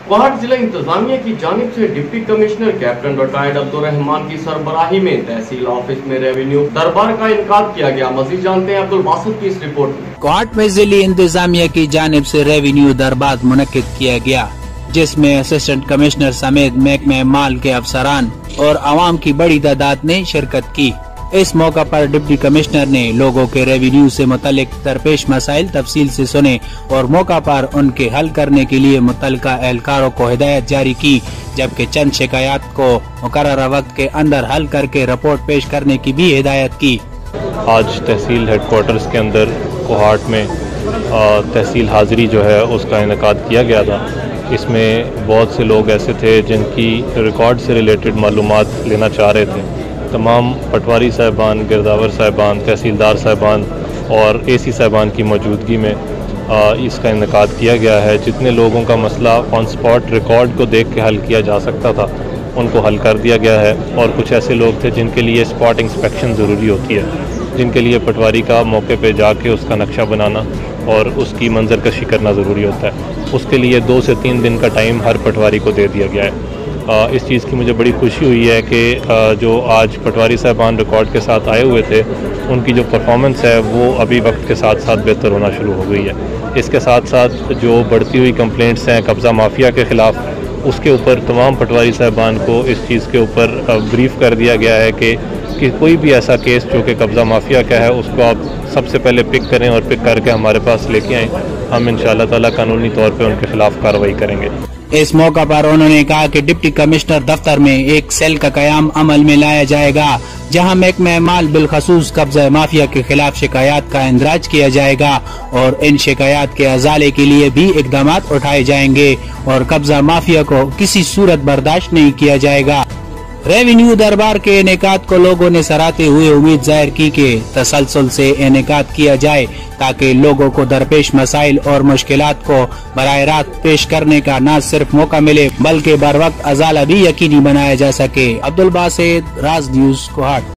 कोहाट जिला इंतजामिया की जानिब से deputy commissioner captain retired Abdul Rahman की सरबराही में तहसील ऑफिस में रेवेन्यू दरबार का इनकाद किया गया। मजीद जानते हैं अब्दुल बासित की इस रिपोर्ट में। कोहाट में जिला इंतजामिया की जानिब से रेवेन्यू दरबार मुनक्किद किया गया, जिसमें असिस्टेंट कमिश्नर समेत महकमे माल के अफसरान और आवाम की बड़ी तादाद ने शिरकत की। इस मौका पर डिप्टी कमिश्नर ने लोगों के रेवेन्यू से मुतालिक दरपेश मसाइल तफसील से सुने और मौका पर उनके हल करने के लिए मुतल्लिका एहलकारों को हिदायत जारी की, जबकि चंद शिकायत को मुकर्ररा वक्त के अंदर हल करके रिपोर्ट पेश करने की भी हिदायत की। आज तहसील हेडक्वार्टर्स के अंदर कोहाट में तहसील हाजिरी जो है उसका इनेकाद किया गया था। इसमें बहुत से लोग ऐसे थे जिनकी रिकॉर्ड से रिलेटेड मालूमात लेना चाह रहे थे। तमाम पटवारी साहिबान, गिरदावर साहिबान, तहसीलदार साहिबान और एसी साहिबान की मौजूदगी में इसका इनेकाद किया गया है। जितने लोगों का मसला ऑन स्पॉट रिकॉर्ड को देख के हल किया जा सकता था उनको हल कर दिया गया है, और कुछ ऐसे लोग थे जिनके लिए स्पॉट इंस्पेक्शन ज़रूरी होती है, जिनके लिए पटवारी का मौके पे जाके उसका नक्शा बनाना और उसकी मंजरकशी करना ज़रूरी होता है। उसके लिए 2 से 3 दिन का टाइम हर पटवारी को दे दिया गया है। इस चीज़ की मुझे बड़ी खुशी हुई है कि जो आज पटवारी साहबान रिकॉर्ड के साथ आए हुए थे उनकी जो परफॉर्मेंस है वो अभी वक्त के साथ साथ बेहतर होना शुरू हो गई है। इसके साथ साथ जो बढ़ती हुई कंप्लेंट्स हैं कब्ज़ा माफिया के ख़िलाफ़, उसके ऊपर तमाम पटवारी साहबान को इस चीज़ के ऊपर ब्रीफ कर दिया गया है कि कोई भी ऐसा केस जो कि कब्ज़ा माफिया का है उसको आप सबसे पहले पिक करें और पिक करके हमारे पास लेके आएँ। हम इंशाअल्लाह ताला कानूनी तौर पे उनके खिलाफ कार्रवाई करेंगे। इस मौका पर उन्होंने कहा कि डिप्टी कमिश्नर दफ्तर में एक सेल का कयाम अमल में लाया जाएगा, जहां महकमे माल बिलखसूस कब्जा माफिया के खिलाफ शिकायत का इंदराज किया जाएगा और इन शिकायत के अजाले के लिए भी इकदाम उठाए जाएंगे और कब्जा माफिया को किसी सूरत बर्दाश्त नहीं किया जाएगा। रेवेन्यू दरबार के इनेकाद को लोगों ने सराहते हुए उम्मीद जाहिर की कि तसलसल से इनेकाद किया जाए ताकि लोगों को दरपेश मसाइल और मुश्किलात को बराह रास्त पेश करने का न सिर्फ मौका मिले बल्कि बर वक्त अजाला भी यकीनी बनाया जा सके। अब्दुल बासित, राज न्यूज़, कोहाट।